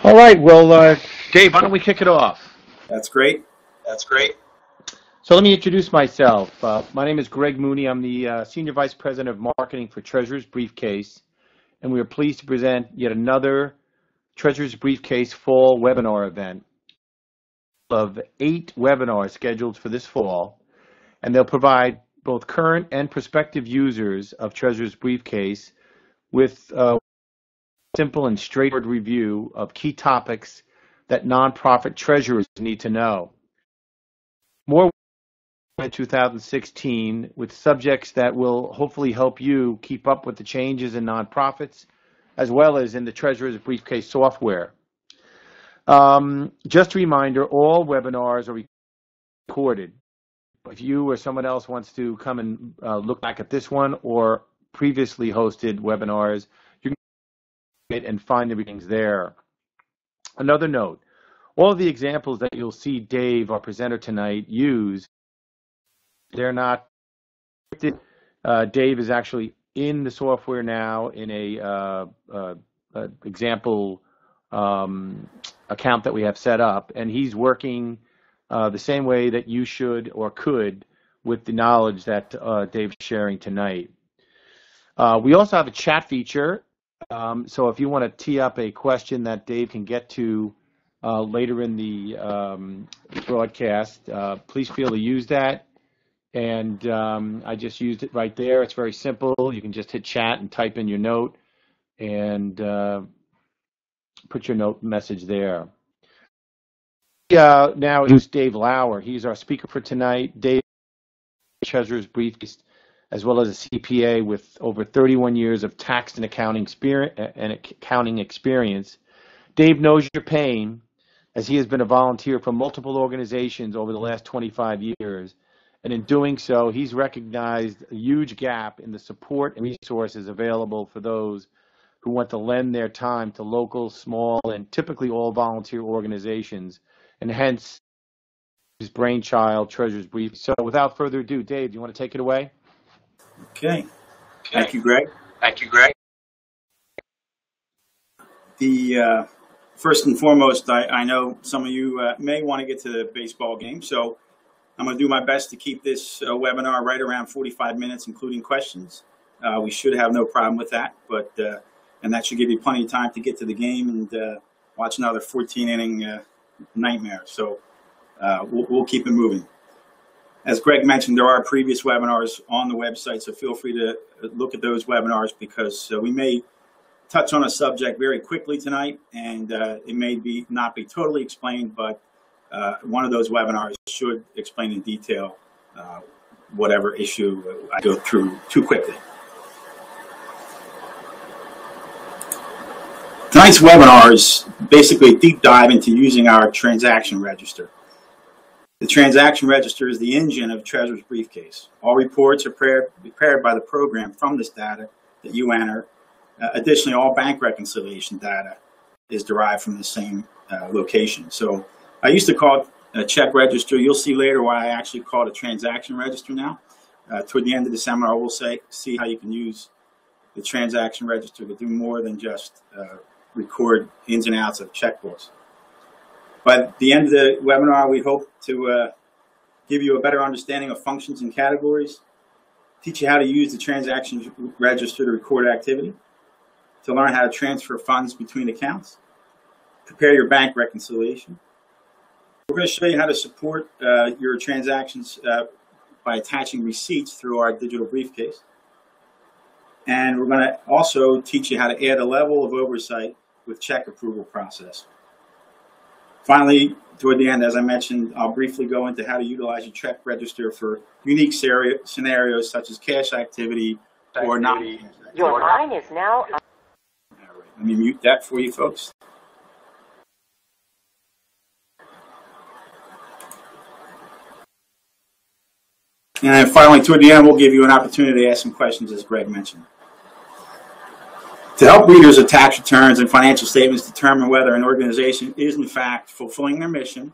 All right, well, Dave, why don't we kick it off? That's great. That's great. So let me introduce myself. My name is Greg Mooney. I'm the Senior Vice President of Marketing for Treasurer's Briefcase, and we are pleased to present yet another Treasurer's Briefcase Fall Webinar event of 8 webinars scheduled for this fall, and they'll provide both current and prospective users of Treasurer's Briefcase with simple and straightforward review of key topics that nonprofit treasurers need to know. More in 2016 with subjects that will hopefully help you keep up with the changes in nonprofits as well as in the Treasurer's Briefcase software. Just a reminder, all webinars are recorded. If you or someone else wants to come and look back at this one or previously hosted webinars, you can get and find everything there. Another note, all of the examples that you'll see Dave, our presenter tonight, use, they're not scripted. Dave is actually in the software now in a example account that we have set up, and he's working the same way that you should or could with the knowledge that Dave's sharing tonight. We also have a chat feature, so if you want to tee up a question that Dave can get to later in the broadcast, please feel to use that. And I just used it right there. It's very simple. You can just hit chat and type in your note and put your note message there. Now introduce Dave Lauer. He's our speaker for tonight. Dave Treasurer's Briefcase, as well as a CPA with over 31 years of tax and accounting experience. Dave knows your pain, as he has been a volunteer for multiple organizations over the last 25 years. And in doing so, he's recognized a huge gap in the support and resources available for those who want to lend their time to local, small, and typically all volunteer organizations, and hence his brainchild, Treasurer's Brief. So without further ado, Dave, do you want to take it away? Okay. Thank you, Greg. Thank you, Greg. The first and foremost, I know some of you may want to get to the baseball game, so I'm going to do my best to keep this webinar right around 45 minutes, including questions. We should have no problem with that, but and that should give you plenty of time to get to the game and watch another 14-inning nightmare. So we'll keep it moving. As Greg mentioned, there are previous webinars on the website, so feel free to look at those webinars because we may touch on a subject very quickly tonight, and it may not be totally explained, but one of those webinars should explain in detail whatever issue I go through too quickly. Tonight's webinar is basically a deep dive into using our transaction register. The transaction register is the engine of Treasurer's Briefcase. All reports are prepared by the program from this data that you enter. Additionally, all bank reconciliation data is derived from the same location. So I used to call it a check register. You'll see later why I actually call it a transaction register now. Toward the end of the seminar, we'll see how you can use the transaction register to do more than just record ins and outs of checkbooks. By the end of the webinar, we hope to give you a better understanding of functions and categories, teach you how to use the transaction register to record activity, to learn how to transfer funds between accounts, prepare your bank reconciliation. We're going to show you how to support your transactions by attaching receipts through our digital briefcase. And we're going to also teach you how to add a level of oversight with check approval process. Finally, toward the end, as I mentioned, I'll briefly go into how to utilize your check register for unique scenarios such as cash activity or not. Your line is now. All right, let me mute that for you folks. And then finally, toward the end, we'll give you an opportunity to ask some questions, as Greg mentioned. To help readers of tax returns and financial statements determine whether an organization is, in fact, fulfilling their mission,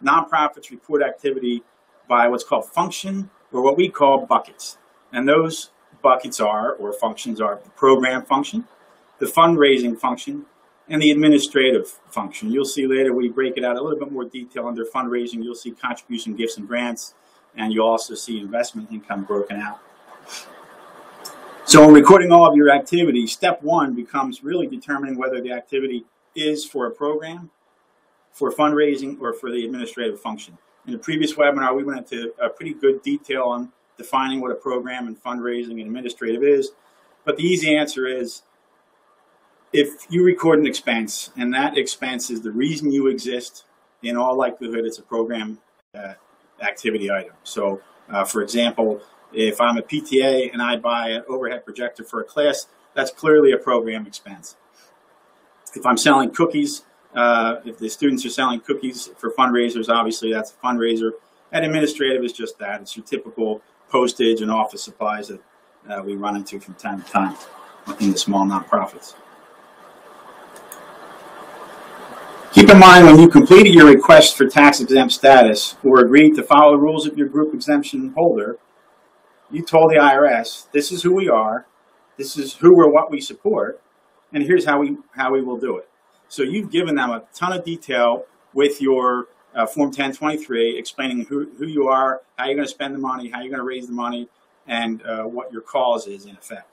nonprofits report activity by what's called function, or what we call buckets. And those buckets are, or functions are, the program function, the fundraising function, and the administrative function. You'll see later we break it out a little bit more detail under fundraising. You'll see contribution, gifts, and grants, and you'll also see investment income broken out. So in recording all of your activities, step one becomes really determining whether the activity is for a program, for fundraising, or for the administrative function. In the previous webinar, we went into a pretty good detail on defining what a program and fundraising and administrative is. But the easy answer is, if you record an expense and that expense is the reason you exist, in all likelihood, it's a program activity item. So, for example, if I'm a PTA and I buy an overhead projector for a class, that's clearly a program expense. If I'm selling cookies, if the students are selling cookies for fundraisers, obviously that's a fundraiser. And administrative is just that. It's your typical postage and office supplies that we run into from time to time in the small nonprofits. Keep in mind, when you completed your request for tax-exempt status or agreed to follow the rules of your group exemption holder, you told the IRS, this is who we are, this is who or what we support, and here's how we will do it. So you've given them a ton of detail with your Form 1023, explaining who you are, how you're going to spend the money, how you're going to raise the money, and what your cause is, in effect.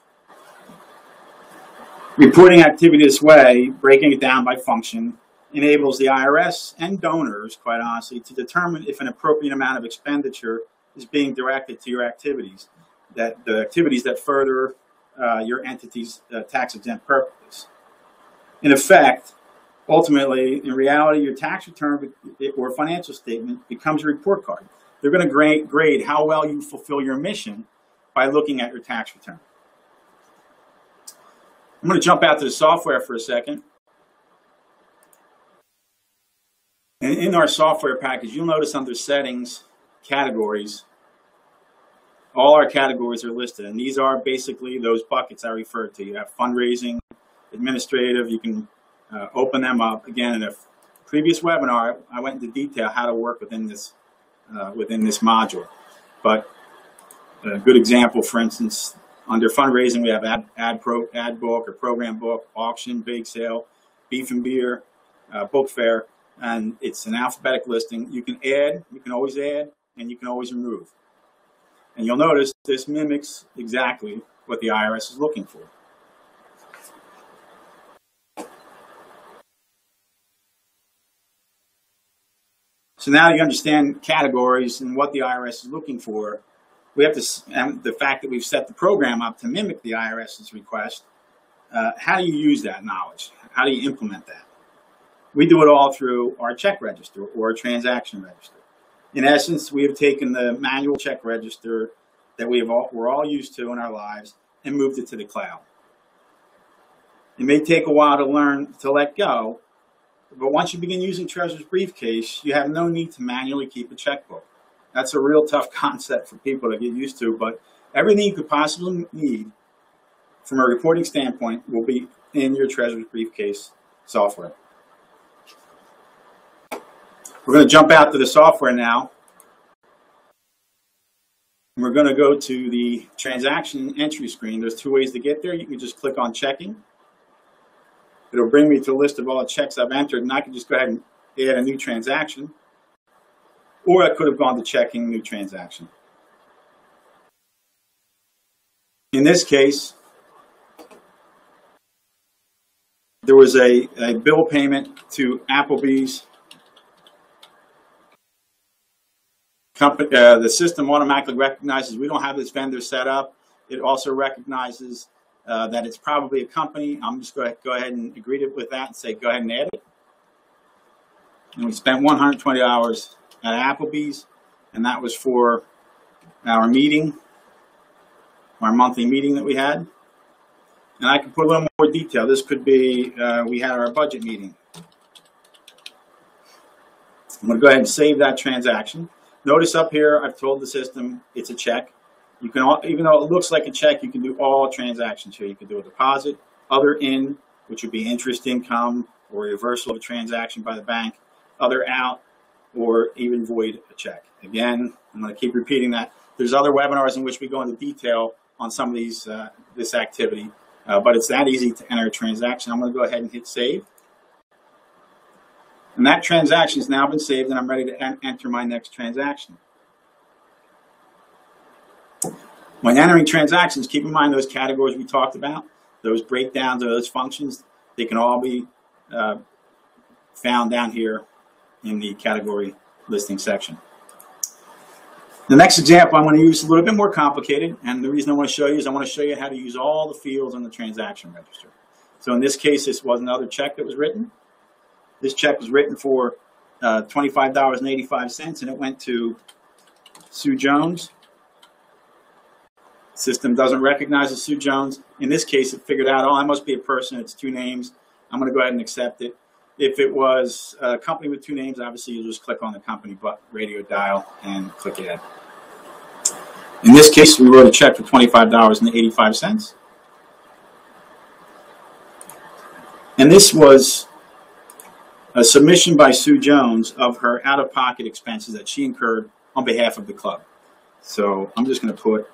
Reporting activity this way, breaking it down by function, enables the IRS and donors, quite honestly, to determine if an appropriate amount of expenditure is being directed to your activities, the activities that further your entity's tax-exempt purpose. In effect, ultimately, in reality, your tax return or financial statement becomes a report card. They're going to grade how well you fulfill your mission by looking at your tax return. I'm going to jump out to the software for a second. And in our software package, you'll notice under settings, categories, all our categories are listed. And these are basically those buckets I referred to. You have fundraising, administrative. You can open them up. Again, in a previous webinar, I went into detail how to work within this module. But a good example, for instance, under fundraising, we have ad book or program book, auction, bake sale, beef and beer, book fair. And it's an alphabetic listing. You can add, you can always add, and you can always remove. And you'll notice this mimics exactly what the IRS is looking for. So now you understand categories and what the IRS is looking for. We have to, and the fact that we've set the program up to mimic the IRS's request. How do you use that knowledge? How do you implement that? We do it all through our check register or transaction register. In essence, we have taken the manual check register that we're all used to in our lives and moved it to the cloud. It may take a while to learn to let go, but once you begin using Treasurer's Briefcase, you have no need to manually keep a checkbook. That's a real tough concept for people to get used to, but everything you could possibly need from a reporting standpoint will be in your Treasurer's Briefcase software. We're going to jump out to the software now. We're going to go to the transaction entry screen. There's two ways to get there. You can just click on checking. It'll bring me to a list of all the checks I've entered, and I can just go ahead and add a new transaction. Or I could have gone to checking new transaction. In this case, there was a bill payment to Applebee's. The system automatically recognizes we don't have this vendor set up. It also recognizes that it's probably a company. I'm just going to go ahead and agree with that and say go ahead and add it. And we spent $120 at Applebee's, and that was for our meeting, our monthly meeting that we had. And I can put a little more detail. This could be we had our budget meeting. I'm going to go ahead and save that transaction. Notice up here, I've told the system it's a check. You can, even though it looks like a check, you can do all transactions here. You can do a deposit, other in, which would be interest income or reversal of a transaction by the bank, other out, or even void a check. Again, I'm going to keep repeating that. There's other webinars in which we go into detail on some of these this activity, but it's that easy to enter a transaction. I'm going to go ahead and hit save. And that transaction has now been saved, and I'm ready to enter my next transaction. When entering transactions, keep in mind those categories we talked about, those breakdowns of those functions, they can all be found down here in the category listing section. The next example I'm going to use is a little bit more complicated, and the reason I want to show you is I want to show you how to use all the fields on the transaction register. So in this case, this was another check that was written. This check was written for $25.85, and it went to Sue Jones. The system doesn't recognize the Sue Jones. In this case, it figured out, oh, that must be a person. It's two names. I'm going to go ahead and accept it. If it was a company with two names, obviously you'll just click on the company radio dial and click add. In this case, we wrote a check for $25.85. And this was a submission by Sue Jones of her out-of-pocket expenses that she incurred on behalf of the club. So I'm just going to put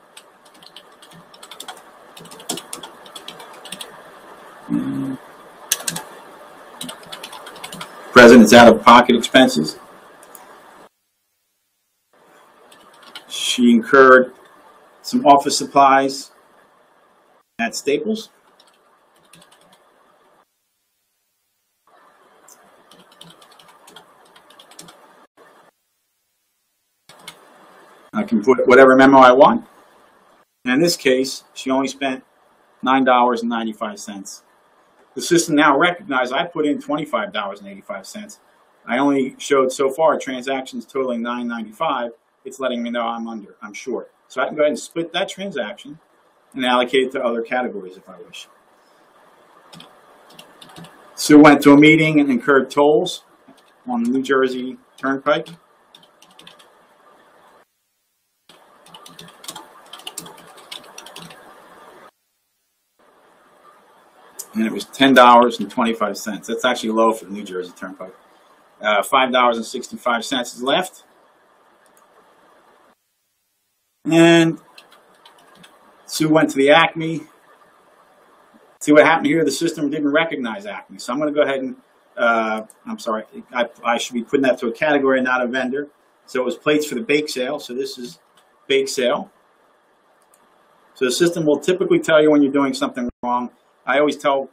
President's out-of-pocket expenses. She incurred some office supplies at Staples. I can put whatever memo I want. And in this case, she only spent $9.95. The system now recognized I put in $25.85. I only showed so far transactions totaling $9.95. It's letting me know I'm short. So I can go ahead and split that transaction and allocate it to other categories if I wish. Sue went to a meeting and incurred tolls on the New Jersey Turnpike. And it was $10.25. That's actually low for the New Jersey Turnpike. $5.65 is left. And Sue went to the Acme. See what happened here? The system didn't recognize Acme. So I'm going to go ahead and, I'm sorry, I should be putting that to a category, not a vendor. So it was plates for the bake sale. So this is bake sale. So the system will typically tell you when you're doing something wrong. I always tell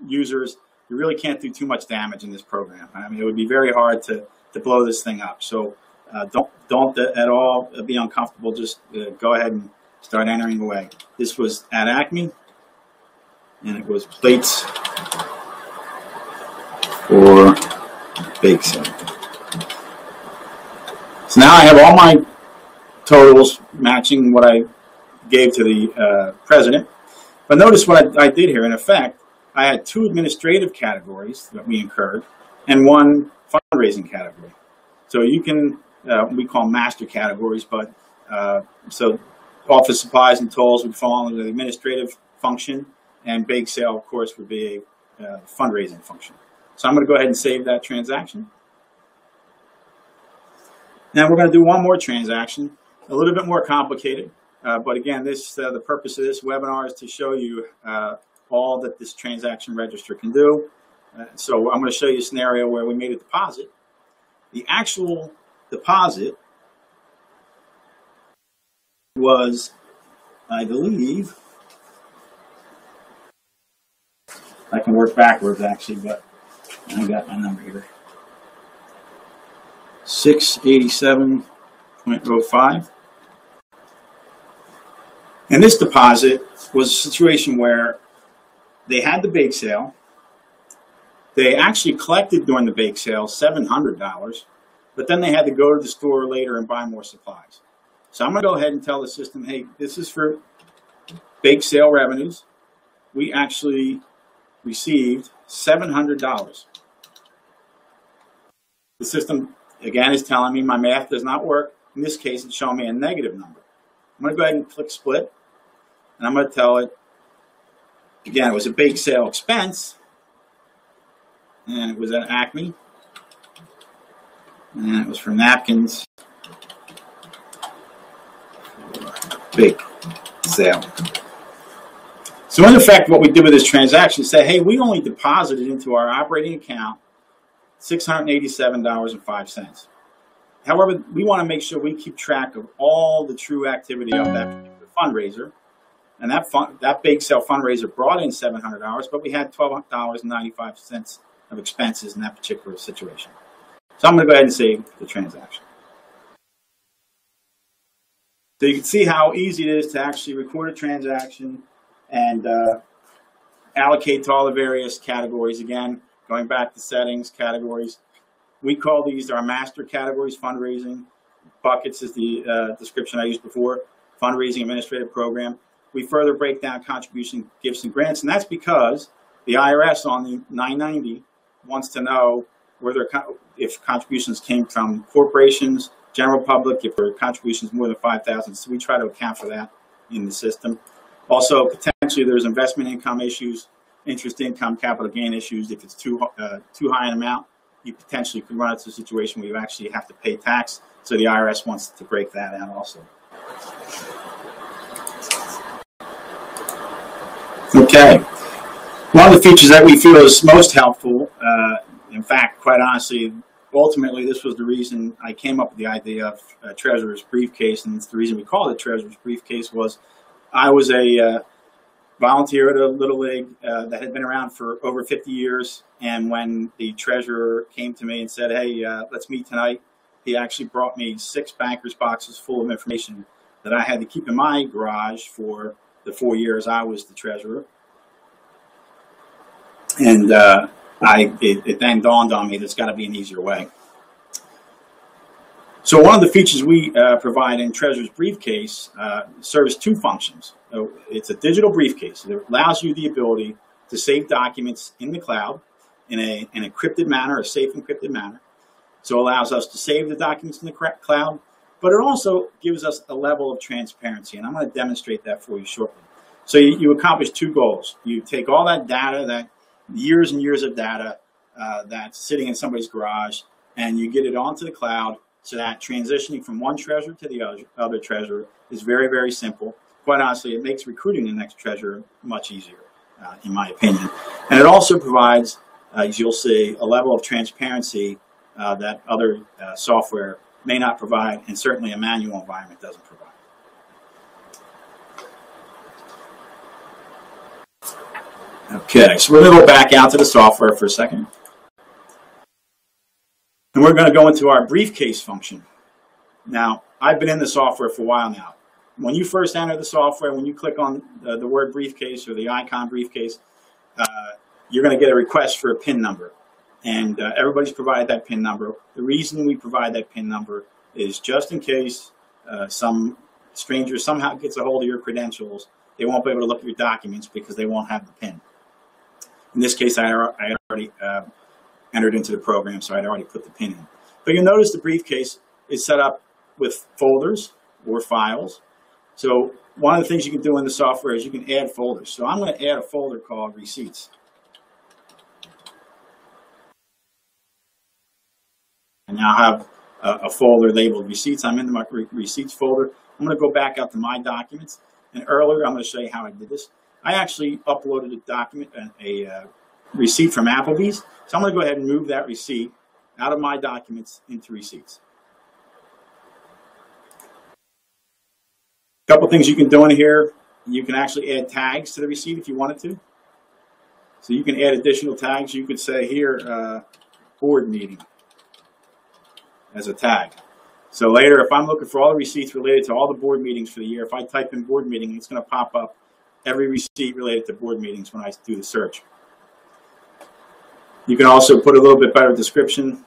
users, you really can't do too much damage in this program. I mean, it would be very hard to blow this thing up. So don't at all be uncomfortable. Just go ahead and start entering away. This was at Acme, and it was plates for bake sale. So now I have all my totals matching what I gave to the president. But notice what I did here. In effect, I had two administrative categories that we incurred and one fundraising category. So you can, we call master categories, but so office supplies and tolls would fall under the administrative function, and bake sale, of course, would be a fundraising function. So I'm going to go ahead and save that transaction. Now we're going to do one more transaction, a little bit more complicated. But again, the purpose of this webinar is to show you all that this transaction register can do. So I'm going to show you a scenario where we made a deposit. The actual deposit was, I believe, I can work backwards actually, but I got my number here. 687.05. And this deposit was a situation where they had the bake sale. They actually collected during the bake sale $700, but then they had to go to the store later and buy more supplies. So I'm going to go ahead and tell the system, hey, this is for bake sale revenues. We actually received $700. The system, again, is telling me my math does not work. In this case, it's showing me a negative number. I'm going to go ahead and click split. And I'm going to tell it, again, it was a bake sale expense, and it was at Acme, and it was for napkins, bake sale. So in effect, what we did with this transaction is say, hey, we only deposited into our operating account $687.05. However, we want to make sure we keep track of all the true activity of that particular fundraiser. And that bake sale fundraiser brought in $700, but we had $12.95 of expenses in that particular situation. So I'm going to go ahead and save the transaction. So you can see how easy it is to actually record a transaction and allocate to all the various categories. Again, going back to settings, categories. We call these our master categories: fundraising. Buckets is the description I used before. Fundraising administrative program. We further break down contribution, gifts, and grants, and that's because the IRS on the 990 wants to know if contributions came from corporations, general public, if there are contributions more than 5,000. So we try to account for that in the system. Also, potentially there's investment income issues, interest income, capital gain issues. If it's too high an amount, you potentially could run into a situation where you actually have to pay tax. So the IRS wants to break that out also. Okay. One of the features that we feel is most helpful, in fact, quite honestly, ultimately this was the reason I came up with the idea of Treasurer's Briefcase, and it's the reason we call it Treasurer's Briefcase. Was I was a volunteer at a Little League that had been around for over 50 years, and when the treasurer came to me and said, hey, let's meet tonight, he actually brought me 6 banker's boxes full of information that I had to keep in my garage for the 4 years I was the treasurer. And it then dawned on me there's got to be an easier way. So one of the features we provide in Treasurer's Briefcase serves 2 functions. So it's a digital briefcase. It allows you the ability to save documents in the cloud in an encrypted manner, a safe encrypted manner. So it allows us to save the documents in the cloud, but it also gives us a level of transparency, and I'm going to demonstrate that for you shortly. So you accomplish 2 goals. You take all that data, that years and years of data that's sitting in somebody's garage, and you get it onto the cloud so that transitioning from one treasurer to the other treasurer is very, very simple. Quite honestly, it makes recruiting the next treasurer much easier, in my opinion. And it also provides, as you'll see, a level of transparency that other software may not provide, and certainly a manual environment doesn't provide. Okay, so we're going to go back out to the software for a second. And we're going to go into our briefcase function. Now, I've been in the software for a while now. When you first enter the software, when you click on the word briefcase or the icon briefcase, you're going to get a request for a PIN number. And everybody's provided that PIN number. The reason we provide that PIN number is just in case some stranger somehow gets a hold of your credentials, they won't be able to look at your documents because they won't have the PIN. In this case, I already entered into the program, so I'd already put the PIN in. But you'll notice the briefcase is set up with folders or files. So one of the things you can do in the software is you can add folders. So I'm going to add a folder called Receipts. And now I have a folder labeled Receipts. I'm in my Receipts folder. I'm going to go back out to My Documents. And earlier, I'm going to show you how I did this. I actually uploaded a document, a receipt from Applebee's. So I'm going to go ahead and move that receipt out of My Documents into Receipts. A couple things you can do in here. You can actually add tags to the receipt if you wanted to. So you can add additional tags. You could say here, board meeting as a tag. So later, if I'm looking for all the receipts related to all the board meetings for the year, if I type in board meeting, it's going to pop up every receipt related to board meetings when I do the search. You can also put a little bit better description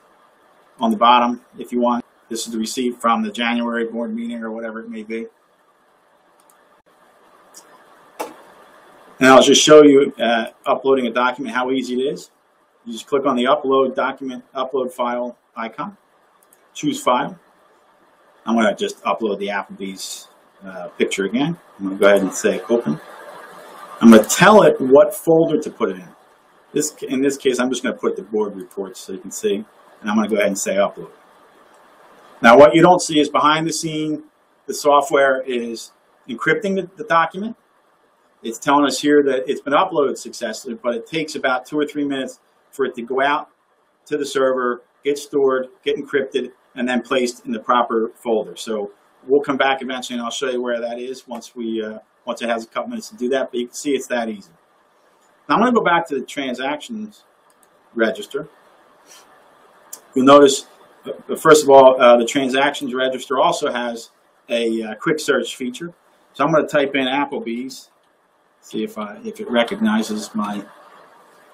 on the bottom if you want. This is the receipt from the January board meeting or whatever it may be. And I'll just show you uploading a document, how easy it is. You just click on the upload document, upload file icon, choose file. I'm going to just upload the Applebee's picture again. I'm going to go ahead and say open. I'm going to tell it what folder to put it in. In this case, I'm just going to put the board reports so you can see, and I'm going to go ahead and say upload. Now, what you don't see is behind the scene, the software is encrypting the document. It's telling us here that it's been uploaded successfully, but it takes about 2 or 3 minutes for it to go out to the server, get stored, get encrypted, and then placed in the proper folder. So we'll come back eventually, and I'll show you where that is once it has a couple minutes to do that. But you can see it's that easy. Now I'm going to go back to the transactions register. You'll notice, first of all, the transactions register also has a quick search feature. So I'm going to type in Applebee's, see if it recognizes my,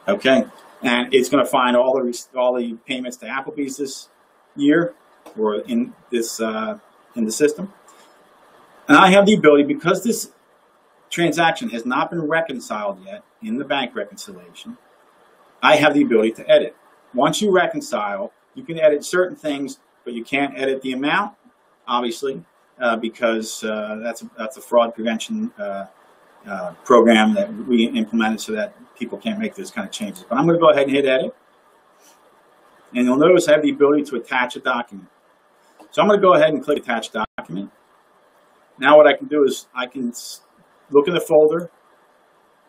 okay, and it's going to find all the payments to Applebee's this year, or in this in the system. And I have the ability, because this transaction has not been reconciled yet in the bank reconciliation, I have the ability to edit. Once you reconcile, you can edit certain things, but you can't edit the amount, obviously, because that's a fraud prevention program that we implemented so that people can't make those kind of changes. But I'm going to go ahead and hit edit. And you'll notice I have the ability to attach a document. So I'm going to go ahead and click attach document. Now what I can do is I can look in the folder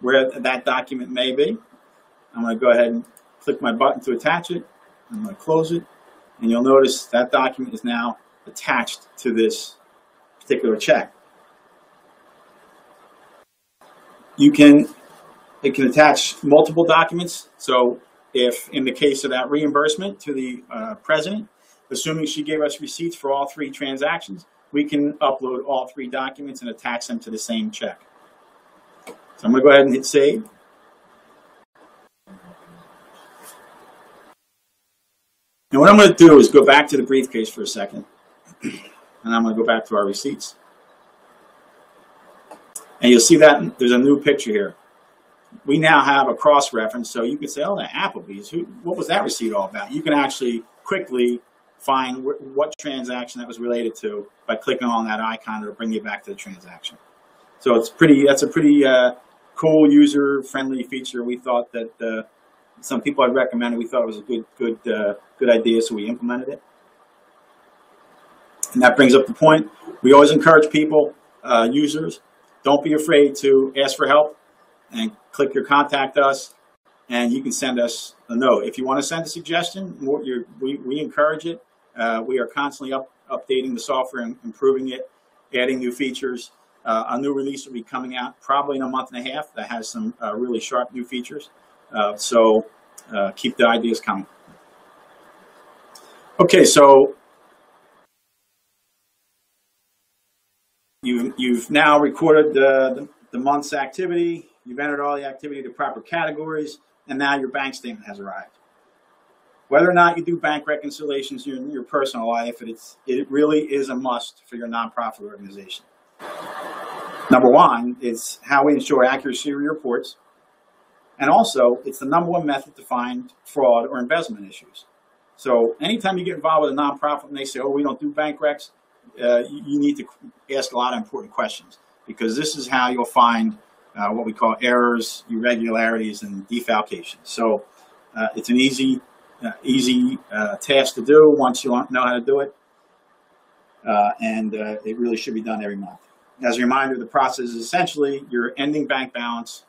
where that document may be. I'm going to go ahead and click my button to attach it. I'm going to close it. And you'll notice that document is now attached to this particular check. It can attach multiple documents. So if in the case of that reimbursement to the president, assuming she gave us receipts for all 3 transactions, we can upload all 3 documents and attach them to the same check. So I'm going to go ahead and hit save. And what I'm going to do is go back to the briefcase for a second. And I'm going to go back to our receipts. And you'll see that there's a new picture here. We now have a cross-reference, so you can say, oh, that Applebee's, what was that receipt all about? You can actually quickly find what transaction that was related to by clicking on that icon. It'll bring you back to the transaction. So that's a pretty cool, user-friendly feature. We thought that some people had recommended. We thought it was a good idea, so we implemented it. And that brings up the point. We always encourage people, users, don't be afraid to ask for help and click your contact us, and you can send us a note. If you want to send a suggestion, we encourage it. We are constantly updating the software and improving it, adding new features. A new release will be coming out probably in a month and a half that has some really sharp new features. So keep the ideas coming. Okay, so you've now recorded the month's activity. You've entered all the activity to proper categories, and now your bank statement has arrived. Whether or not you do bank reconciliations in your personal life, it really is a must for your nonprofit organization. Number one, it's how we ensure accuracy of your reports. And also, it's the #1 method to find fraud or embezzlement issues. So anytime you get involved with a nonprofit and they say, oh, we don't do bank recs, you need to ask a lot of important questions, because this is how you'll find what we call errors, irregularities, and defalcations. So it's an easy task to do once you know how to do it, and it really should be done every month. As a reminder, the process is essentially your ending bank balance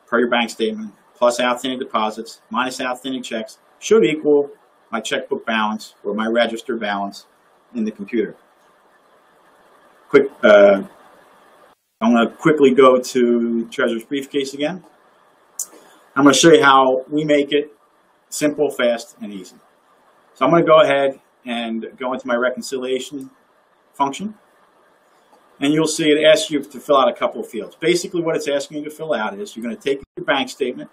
per your bank statement, plus outstanding deposits, minus outstanding checks, should equal my checkbook balance or my register balance in the computer. I'm going to quickly go to Treasurer's Briefcase again. I'm going to show you how we make it simple, fast, and easy. So I'm going to go ahead and go into my reconciliation function. And you'll see it asks you to fill out a couple of fields. Basically what it's asking you to fill out is you're going to take your bank statement,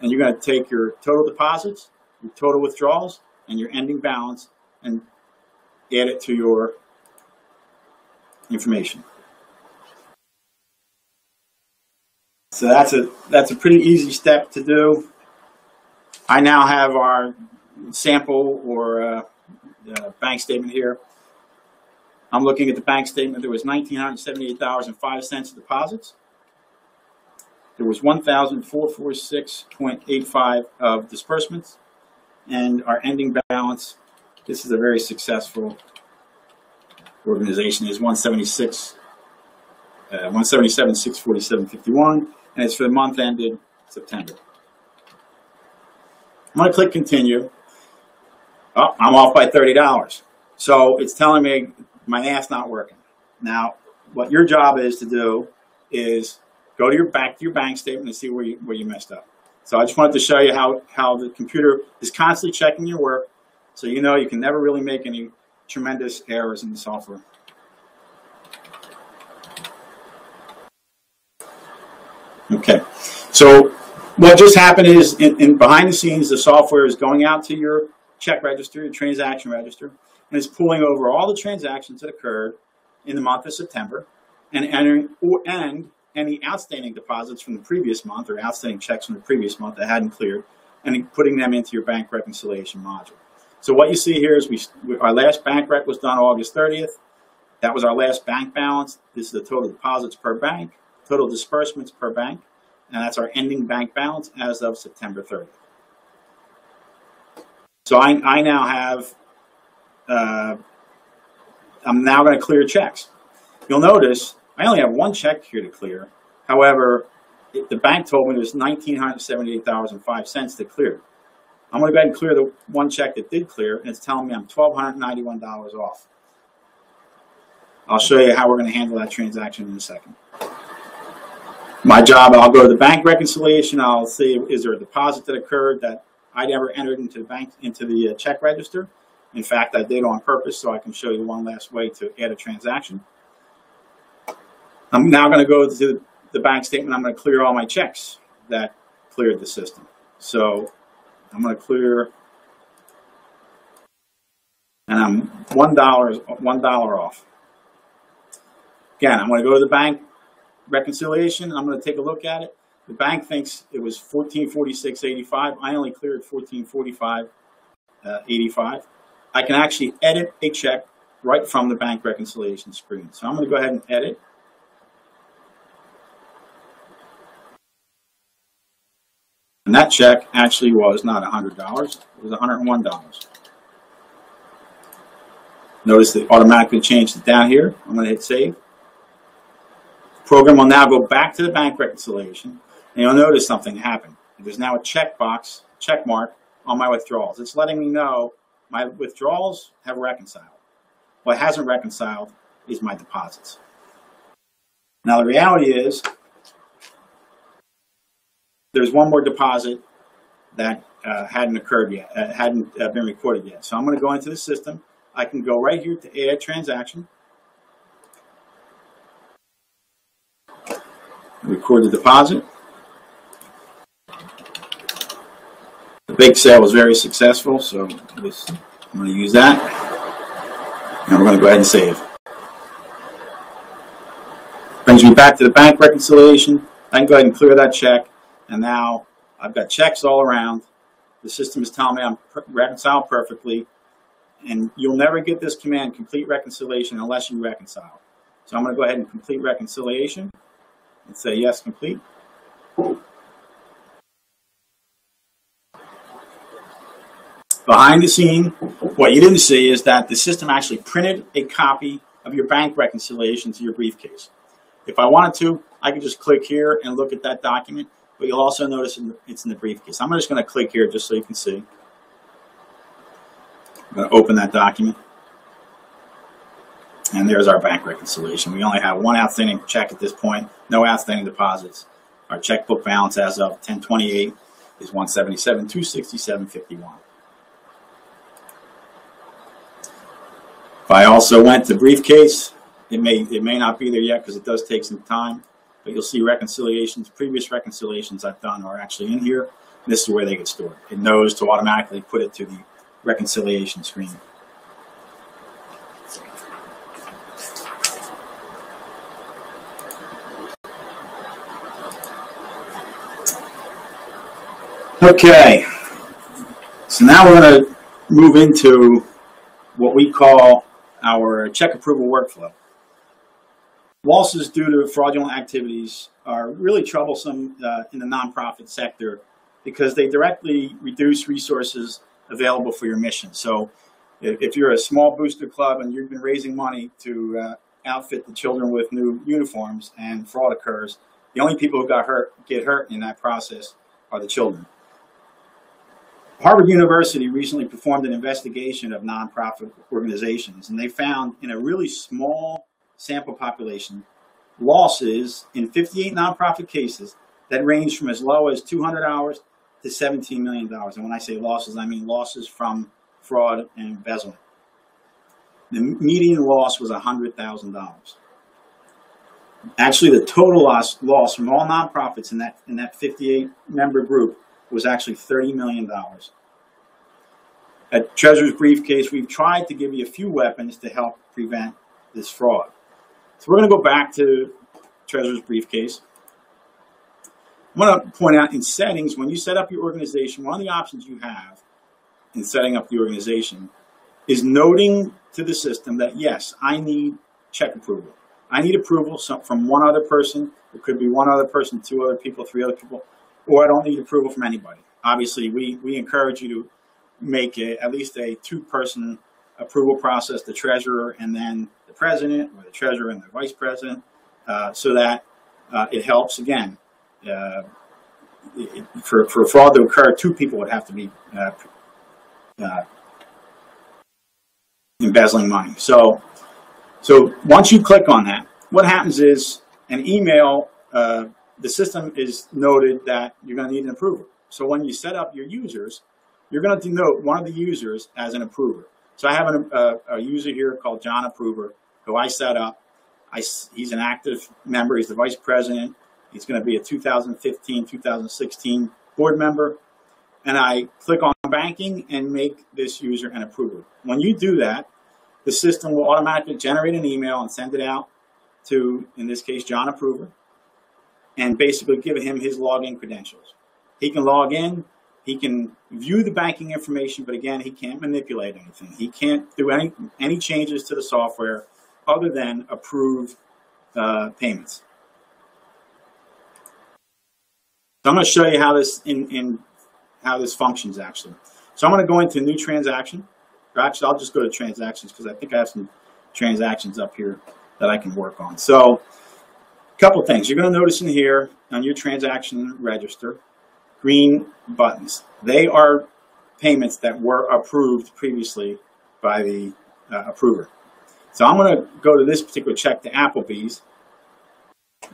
and you're going to take your total deposits, your total withdrawals, and your ending balance, and add it to your information. So that's a pretty easy step to do. I now have our sample or bank statement here. I'm looking at the bank statement. There was $1,978.05 deposits. There was $1,446.85 of disbursements, and our ending balance. This is a very successful organization. Is 177,647.51, and it's for the month ended September. I'm going to click continue. Oh, I'm off by $30. So it's telling me my math's not working. Now, what your job is to do is go to your bank statement and see where you messed up. So I just wanted to show you how the computer is constantly checking your work, so you know you can never really make any tremendous errors in the software. Okay, so what just happened is in behind the scenes, the software is going out to your check register, your transaction register, and it's pulling over all the transactions that occurred in the month of September and entering any outstanding deposits from the previous month or outstanding checks from the previous month that hadn't cleared, and putting them into your bank reconciliation module. So what you see here is our last bank rec was done August 30th. That was our last bank balance. This is the total deposits per bank, total disbursements per bank, and that's our ending bank balance as of September 30th. So I now have, I'm now going to clear checks. You'll notice I only have one check here to clear. However, the bank told me there's $1,978.05 to clear. I'm going to go ahead and clear the one check that did clear, and it's telling me I'm $1,291 off. I'll show you how we're going to handle that transaction in a second. My job, I'll go to the bank reconciliation. I'll see, is there a deposit that occurred that I never entered into the check register. In fact, I did on purpose, so I can show you one last way to add a transaction. I'm now going to go to the bank statement. I'm going to clear all my checks that cleared the system. So I'm going to clear, and I'm $1 off. Again, I'm going to go to the bank reconciliation. I'm going to take a look at it. The bank thinks it was $1446.85. I only cleared $1445.85. I can actually edit a check right from the bank reconciliation screen. So I'm going to go ahead and edit. And that check actually was not $100. It was $101. Notice they automatically changed it down here. I'm going to hit save. The program will now go back to the bank reconciliation, and you'll notice something happened. There's now a check mark on my withdrawals. It's letting me know my withdrawals have reconciled. What hasn't reconciled is my deposits. Now the reality is there's one more deposit that hadn't occurred yet, hadn't been recorded yet. So I'm going to go into the system. I can go right here to add transaction, record the deposit. The bake sale was very successful, so I'm going to use that. And we're going to go ahead and save. Brings me back to the bank reconciliation. I can go ahead and clear that check. And now I've got checks all around. The system is telling me I'm reconciled perfectly. And you'll never get this command, complete reconciliation, unless you reconcile. So I'm going to go ahead and complete reconciliation and say yes, complete. Behind the scene, what you didn't see is that the system actually printed a copy of your bank reconciliation to your briefcase. If I wanted to, I could just click here and look at that document, but you'll also notice it's in the briefcase. I'm just going to click here just so you can see. I'm going to open that document. And there's our bank reconciliation. We only have one outstanding check at this point, no outstanding deposits. Our checkbook balance as of 10/28 is $177,267.51. If I also went to Briefcase, it may not be there yet because it does take some time, but you'll see reconciliations, previous reconciliations I've done are actually in here. And this is where they get stored. It knows to automatically put it to the reconciliation screen. Okay, so now we're going to move into what we call our check approval workflow. Losses due to fraudulent activities are really troublesome in the nonprofit sector because they directly reduce resources available for your mission. So if you're a small booster club and you've been raising money to outfit the children with new uniforms and fraud occurs, the only people who get hurt in that process are the children. Harvard University recently performed an investigation of nonprofit organizations, and they found in a really small sample population losses in 58 nonprofit cases that range from as low as $200 to $17 million. And when I say losses, I mean losses from fraud and embezzlement. The median loss was $100,000. Actually, the total loss from all nonprofits in that 58 member group was actually $30 million. At Treasurer's Briefcase, we've tried to give you a few weapons to help prevent this fraud. So we're going to go back to Treasurer's Briefcase. I want to point out in settings, when you set up your organization, one of the options you have in setting up the organization is noting to the system that, yes, I need check approval. I need approval from one other person. It could be one other person, two other people, three other people, or I don't need approval from anybody. Obviously, we encourage you to make at least a two-person approval process, the treasurer and then the president, or the treasurer and the vice president, so that it helps. Again, for fraud to occur, two people would have to be embezzling money. So once you click on that, what happens is an email, the system is noted that you're going to need an approver. So when you set up your users, you're going to denote one of the users as an approver. So I have a user here called John Approver, who I set up. He's an active member. He's the vice president. He's going to be a 2015, 2016 board member. And I click on banking and make this user an approver. When you do that, the system will automatically generate an email and send it out to, in this case, John Approver, and basically give him his login credentials. He can log in. He can view the banking information, but again, he can't manipulate anything. He can't do any changes to the software other than approve payments. So I'm going to show you how this how this functions actually. So I'm going to go into new transaction. Or actually, I'll just go to transactions because I think I have some transactions up here that I can work on. So a couple things. You're going to notice in here on your transaction register, green buttons. They are payments that were approved previously by the approver. So I'm going to go to this particular check to Applebee's.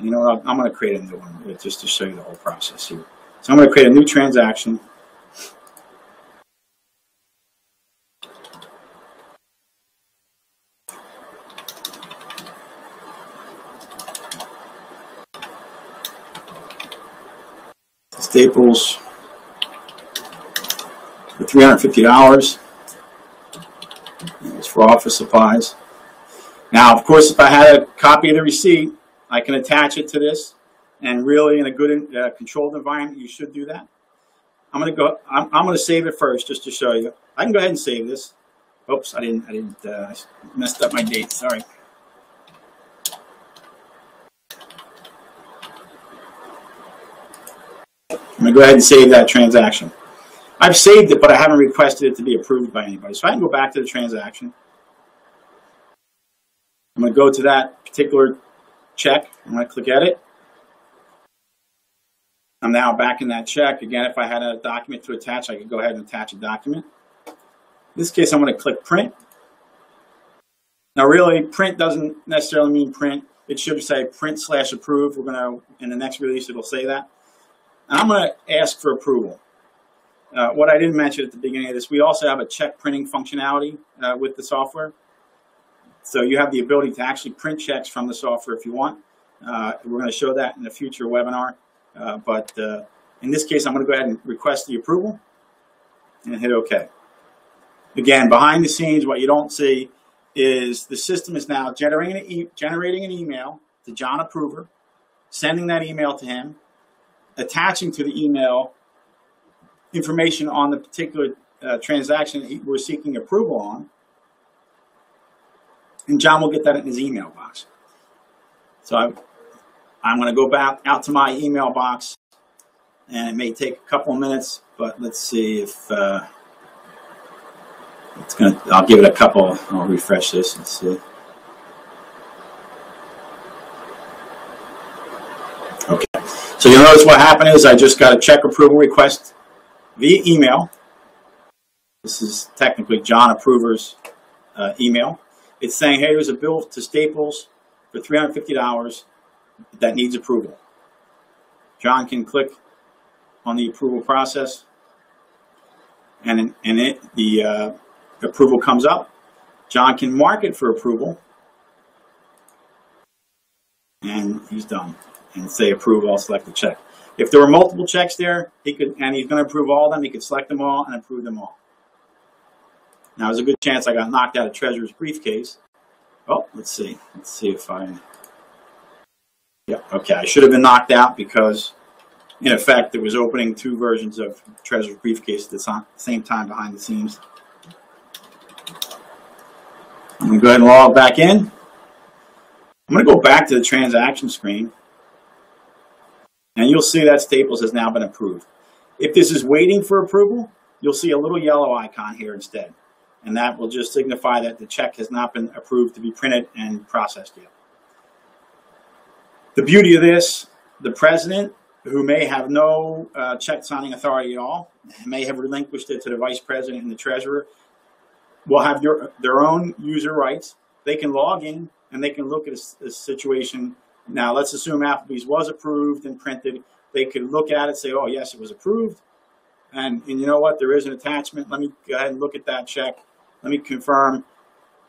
You know what? I'm going to create a new one just to show you the whole process here. So I'm going to create a new transaction. Staples for $350. It's for office supplies. Now, of course, if I had a copy of the receipt, I can attach it to this. And really, in a good controlled environment, you should do that. I'm going to save it first, just to show you. I can go ahead and save this. Oops, I messed up my date. Sorry. I'm going to go ahead and save that transaction. I've saved it, but I haven't requested it to be approved by anybody. So I can go back to the transaction. I'm going to go to that particular check. I'm going to click Edit. I'm now back in that check. Again, if I had a document to attach, I could go ahead and attach a document. In this case, I'm going to click Print. Now, really, print doesn't necessarily mean print. It should say print/approve. We're going to, in the next release, it'll say that. And I'm going to ask for approval. What I didn't mention at the beginning of this, we also have a check printing functionality with the software. So you have the ability to actually print checks from the software if you want. We're going to show that in a future webinar. But in this case, I'm going to go ahead and request the approval and hit OK. Again, behind the scenes, what you don't see is the system is now generating an email to John Approver, sending that email to him, attaching to the email information on the particular transaction that we're seeking approval on, and John will get that in his email box. So I'm going to go back out to my email box, and it may take a couple of minutes, but let's see if it's going to. I'll give it a couple. I'll refresh this and see. Okay. So you'll notice what happened is I just got a check approval request via email. This is technically John Approver's email. It's saying, hey, there's a bill to Staples for $350 that needs approval. John can click on the approval process, and the approval comes up. John can mark it for approval, and he's done. And say approve, I'll select the check. If there were multiple checks there, he could, and he's going to approve all of them, he could select them all and approve them all. Now, there's a good chance I got knocked out of Treasurer's Briefcase. Oh, let's see. Let's see if I... Yeah, okay. I should have been knocked out because, in effect, it was opening two versions of Treasurer's Briefcase at the same time behind the scenes. I'm going to go ahead and log back in. I'm going to go back to the transaction screen. And you'll see that Staples has now been approved. If this is waiting for approval, you'll see a little yellow icon here instead. And that will just signify that the check has not been approved to be printed and processed yet. The beauty of this, the president, who may have no check signing authority at all, may have relinquished it to the vice president and the treasurer, will have their own user rights. They can log in and they can look at a situation. Now, let's assume Applebee's was approved and printed. They could look at it, say, oh, yes, it was approved. And you know what? There is an attachment. Let me go ahead and look at that check. Let me confirm.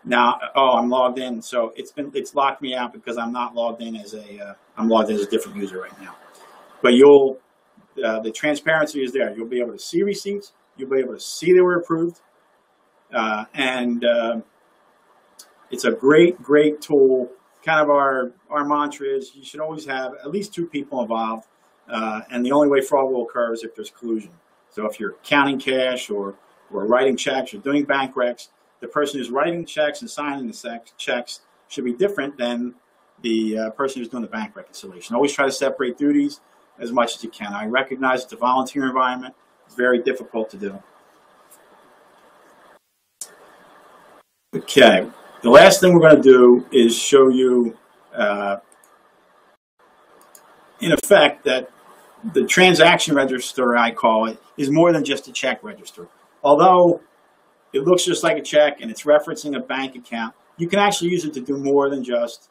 Now, oh, I'm logged in. So it's locked me out because I'm not logged in as I'm logged in as a different user right now. But the transparency is there. You'll be able to see receipts. You'll be able to see they were approved. It's a great, great tool. Kind of our mantra is you should always have at least two people involved, and the only way fraud will occur is if there's collusion. So if you're counting cash or writing checks or doing bank recs, the person who's writing checks and signing the checks should be different than the person who's doing the bank reconciliation. Always try to separate duties as much as you can. I recognize it's a volunteer environment. It's very difficult to do. Okay. The last thing we're going to do is show you, in effect, that the transaction register, I call it, is more than just a check register. Although it looks just like a check and it's referencing a bank account, you can actually use it to do more than just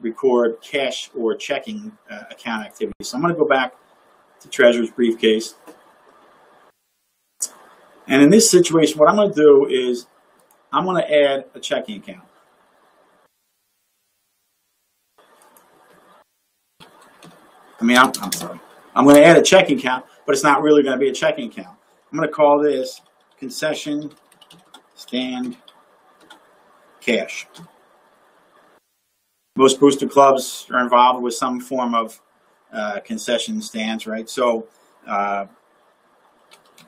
record cash or checking account activities. So I'm going to go back to Treasurer's Briefcase. And in this situation, what I'm going to do is I'm going to add a checking account. I'm sorry. I'm going to add a checking account, but it's not really going to be a checking account. I'm going to call this concession stand cash. Most booster clubs are involved with some form of concession stands, right? So I'm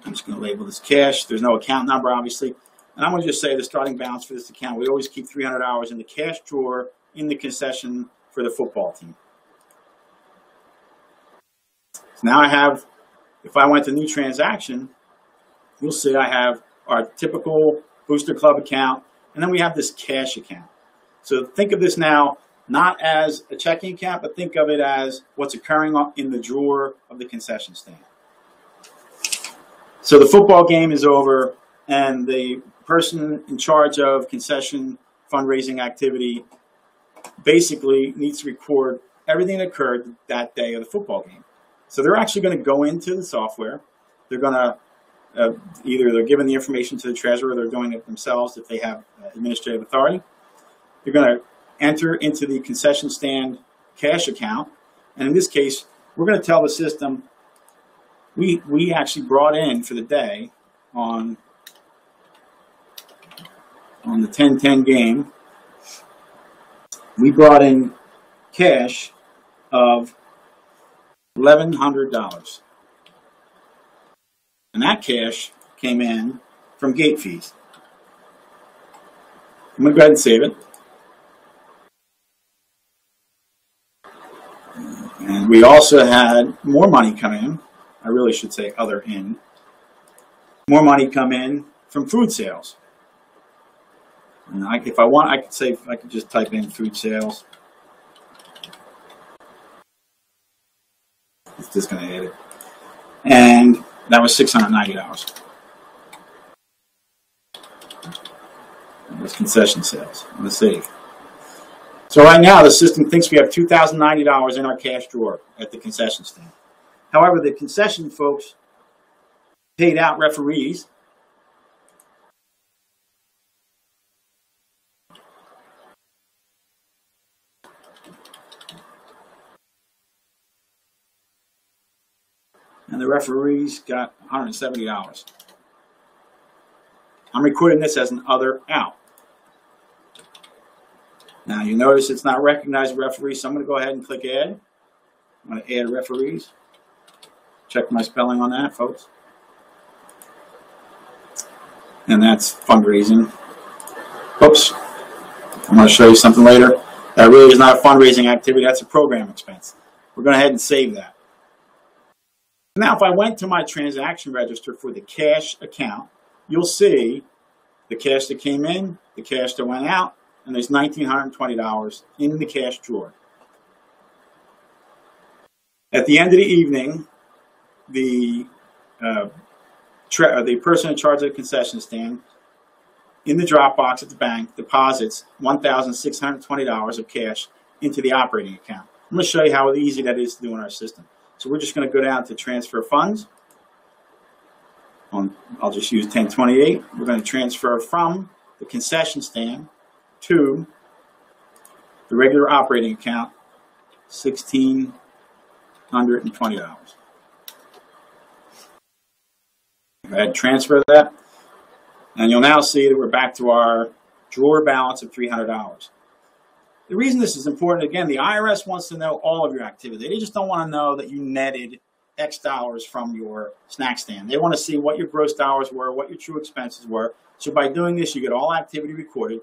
just going to label this cash. There's no account number, obviously. And I'm going to just say the starting balance for this account. We always keep $300 in the cash drawer in the concession for the football team. So now I have, if I went to new transaction, you'll see I have our typical booster club account, and then we have this cash account. So think of this now not as a checking account, but think of it as what's occurring in the drawer of the concession stand. So the football game is over, and the person in charge of concession fundraising activity basically needs to record everything that occurred that day of the football game. So they're actually going to go into the software. They're going to either they're giving the information to the treasurer, or they're doing it themselves if they have administrative authority. They're going to enter into the concession stand cash account, and in this case, we're going to tell the system we actually brought in for the day on the 10-10 game, we brought in cash of $1,100. And that cash came in from gate fees. I'm going to go ahead and save it. And we also had more money come in. I really should say other in. More money come in from food sales. And if I want, I could just type in food sales. It's just going to add it. And that was $690. Those concession sales. Let's see. So right now, the system thinks we have $2,090 in our cash drawer at the concession stand. However, the concession folks paid out referees and the referees got $170. I'm recording this as an other out. Now you notice it's not recognized referee, so I'm going to go ahead and click add. I'm going to add referees. Check my spelling on that, folks. And that's fundraising. Oops. I'm going to show you something later. That really is not a fundraising activity. That's a program expense. We're going to go ahead and save that. Now, if I went to my transaction register for the cash account, you'll see the cash that came in, the cash that went out, and there's $1,920 in the cash drawer. At the end of the evening, the person in charge of the concession stand in the drop box at the bank deposits $1,620 of cash into the operating account. I'm going to show you how easy that is to do in our system. So we're just going to go down to transfer funds. I'll just use 1028. We're going to transfer from the concession stand to the regular operating account, $1,620. Go ahead, transfer that, and you'll now see that we're back to our drawer balance of $300. The reason this is important, again, the IRS wants to know all of your activity. They just don't want to know that you netted X dollars from your snack stand. They want to see what your gross dollars were, what your true expenses were. So by doing this, you get all activity recorded.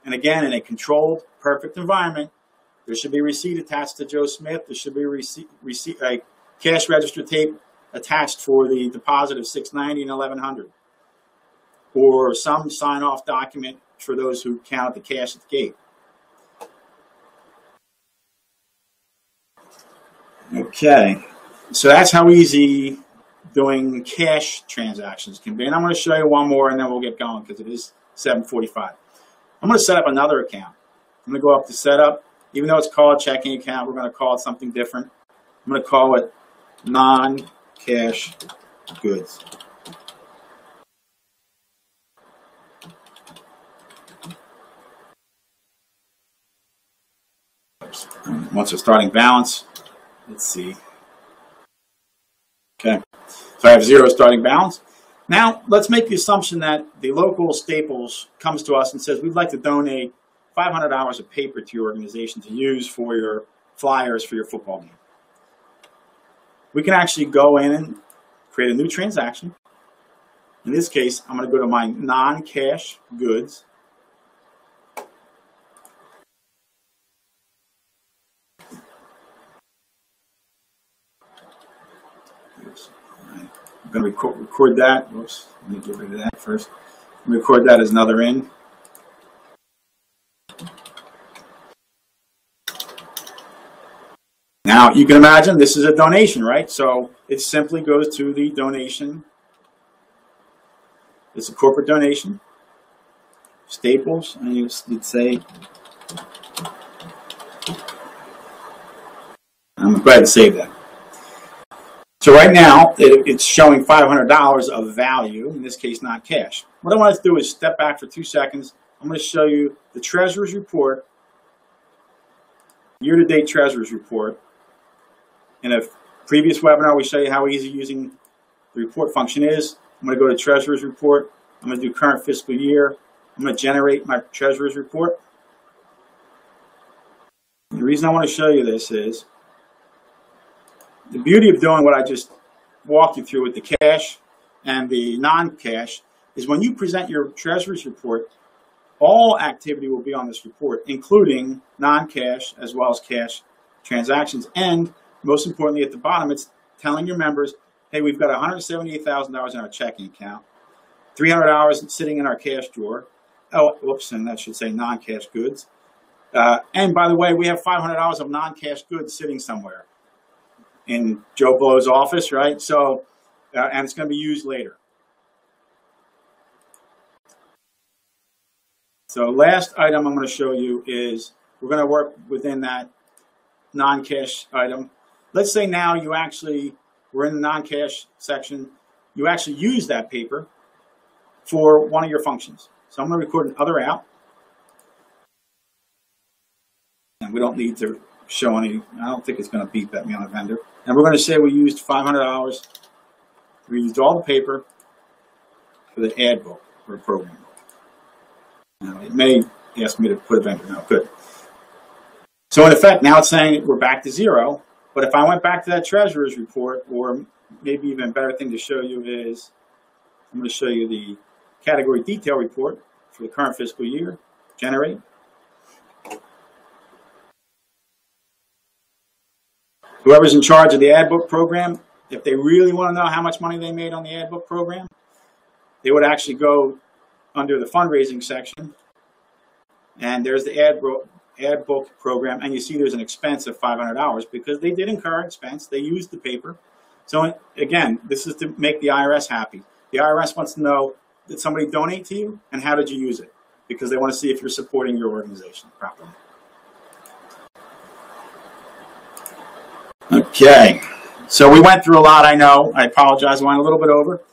And again, in a controlled, perfect environment, there should be a receipt attached to Joe Smith. There should be a cash register tape attached for the deposit of $690 and $1,100, or some sign-off document for those who count the cash at the gate. Okay, so that's how easy doing cash transactions can be. And I'm going to show you one more, and then we'll get going because it is 7:45. I'm going to set up another account. I'm going to go up to setup. Even though it's called a checking account, we're going to call it something different. I'm going to call it non-cash goods. Once a starting balance, let's see. Okay, so I have zero starting balance. Now, let's make the assumption that the local Staples comes to us and says, we'd like to donate $500 of paper to your organization to use for your flyers for your football game. We can actually go in and create a new transaction. In this case, I'm going to go to my non-cash goods. I'm going to record that. Oops, let me get rid of that first. I'm going to record that as another in. Now, you can imagine this is a donation, right? So it simply goes to the donation. It's a corporate donation. Staples, and you'd say, I'm going to go ahead and save that. So right now, it's showing $500 of value, in this case, not cash. What I want to do is step back for 2 seconds. I'm going to show you the Treasurer's Report, year-to-date Treasurer's Report. In a previous webinar, we show you how easy using the report function is. I'm going to go to Treasurer's Report. I'm going to do current fiscal year. I'm going to generate my Treasurer's Report. The reason I want to show you this is the beauty of doing what I just walked you through with the cash and the non-cash is when you present your Treasurer's Report, all activity will be on this report, including non-cash as well as cash transactions. And most importantly, at the bottom, it's telling your members, hey, we've got $178,000 in our checking account, $300 sitting in our cash drawer. Oh, whoops, and that should say non-cash goods. And by the way, we have $500 of non-cash goods sitting somewhere in Joe Blow's office, right? So, and it's going to be used later. So last item I'm going to show you is we're going to work within that non-cash item. Let's say now you actually, we're in the non-cash section, you actually use that paper for one of your functions. So I'm going to record an other out. And we don't need to show any, I don't think it's going to beep at me on a vendor. And we're going to say we used $500. We used all the paper for the ad book or program book. Now, it may ask me to put a vendor. No, good. So in effect, now it's saying we're back to zero. But if I went back to that treasurer's report, or maybe even a better thing to show you is, I'm going to show you the category detail report for the current fiscal year. Generate. Whoever's in charge of the ad book program, if they really want to know how much money they made on the ad book program, they would actually go under the fundraising section, and there's the ad book program, and you see there's an expense of $500 because they did incur expense. They used the paper. So again, this is to make the IRS happy. The IRS wants to know, did somebody donate to you, and how did you use it? Because they want to see if you're supporting your organization properly. Okay, so we went through a lot, I know. I apologize, I went a little bit over.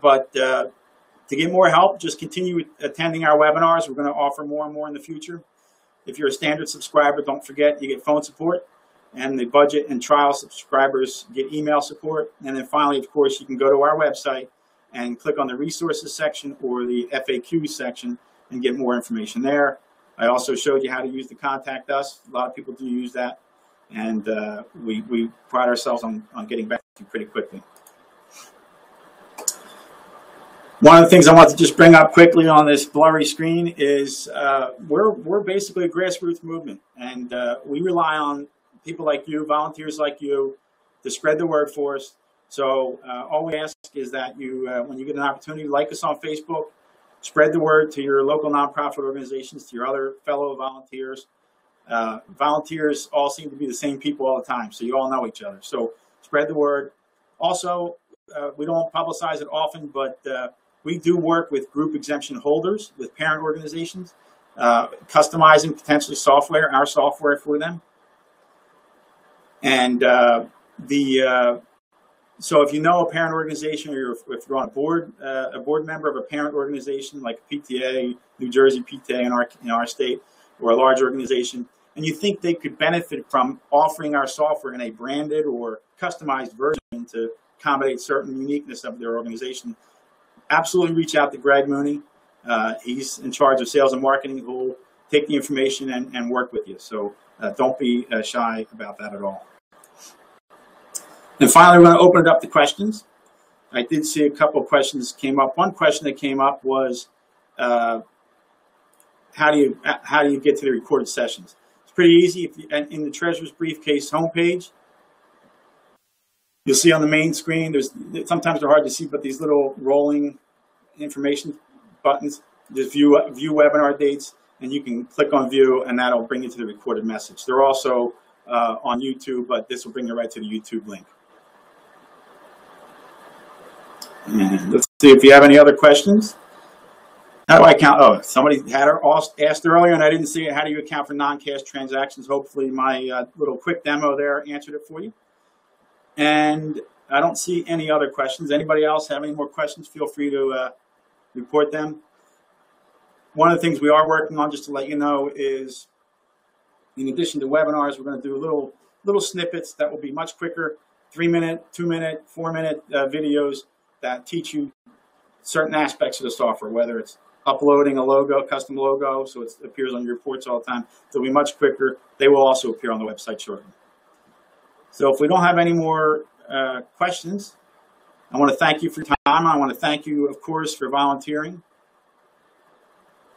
But to get more help, just continue attending our webinars. We're going to offer more and more in the future. If you're a standard subscriber, don't forget you get phone support. And the budget and trial subscribers get email support. And then finally, of course, you can go to our website and click on the resources section or the FAQ section and get more information there. I also showed you how to use the Contact Us. A lot of people do use that. And we pride ourselves on getting back to you pretty quickly. One of the things I want to just bring up quickly on this blurry screen is we're basically a grassroots movement, and we rely on people like you, volunteers like you, to spread the word for us. So all we ask is that you, when you get an opportunity, like us on Facebook, spread the word to your local nonprofit organizations, to your other fellow volunteers. Volunteers all seem to be the same people all the time, so you all know each other. So spread the word. Also, we don't publicize it often, but we do work with group exemption holders, with parent organizations, customizing potentially software, our software for them. And so if you know a parent organization, or if you're on a board member of a parent organization like PTA, New Jersey PTA in our state, or a large organization, and you think they could benefit from offering our software in a branded or customized version to accommodate certain uniqueness of their organization, absolutely reach out to Greg Mooney. He's in charge of sales and marketing. Who'll take the information and work with you. So don't be shy about that at all. And finally, we're going to open it up to questions. I did see a couple of questions came up. One question that came up was, how do you get to the recorded sessions? It's pretty easy. If you, in the Treasurer's Briefcase homepage, you'll see on the main screen, sometimes they're hard to see, but these little rolling information buttons, just view webinar dates, and you can click on view, and that'll bring you to the recorded message. They're also on YouTube, but this will bring you right to the YouTube link. And let's see if you have any other questions. How do I account? Oh, somebody had asked earlier, and I didn't see it. How do you account for non-cash transactions? Hopefully my little quick demo there answered it for you. And I don't see any other questions. Anybody else have any more questions? Feel free to report them. One of the things we are working on, just to let you know, is in addition to webinars, we're going to do little snippets that will be much quicker, 3-minute, 2-minute, 4-minute videos that teach you certain aspects of the software, whether it's uploading a logo, custom logo, so it appears on your reports all the time. They'll be much quicker. They will also appear on the website shortly. So if we don't have any more questions, I want to thank you for your time. I want to thank you, of course, for volunteering.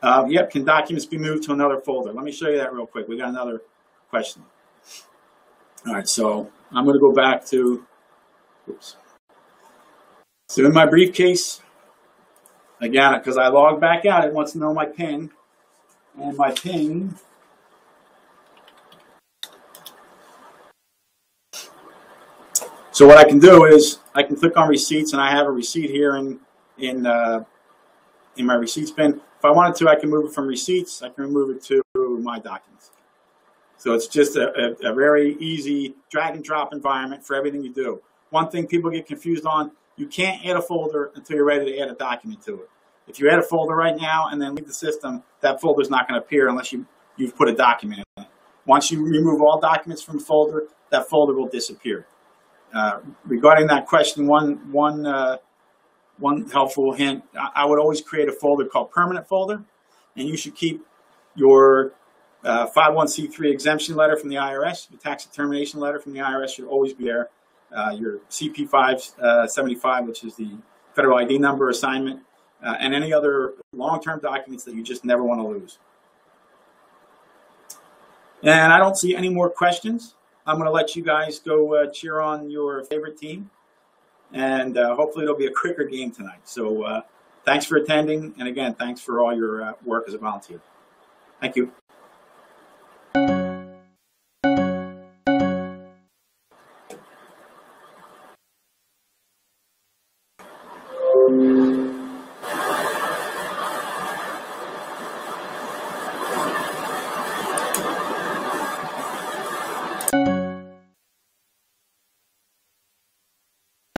Yep, can documents be moved to another folder? Let me show you that real quick. We got another question. All right, so I'm going to go back to, oops. So in my briefcase, again, because I logged back out, it wants to know my PIN. And my PIN so what I can do is I can click on receipts, and I have a receipt here in in my receipts bin. If I wanted to, I can move it from receipts. I can remove it to my documents. So it's just a very easy drag and drop environment for everything you do. One thing people get confused on, you can't add a folder until you're ready to add a document to it. If you add a folder right now and then leave the system, that folder is not going to appear unless you've put a document in it. Once you remove all documents from a folder, that folder will disappear. Regarding that question, one helpful hint, I would always create a folder called permanent folder, and you should keep your 501c3 exemption letter from the IRS, your tax determination letter from the IRS should always be there. Your CP 575, which is the federal ID number assignment, and any other long-term documents that you just never want to lose. And I don't see any more questions. I'm going to let you guys go cheer on your favorite team, and hopefully it'll be a quicker game tonight. So thanks for attending, and again, thanks for all your work as a volunteer. Thank you.